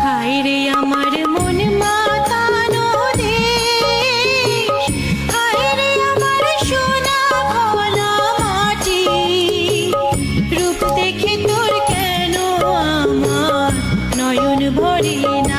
হায় রে আমার মন মাতানো দেশ, হায় রে আমার সোনা ভোলা মাটি। রূপ দেখে তোর কেন আমার নয়ন ভরে না।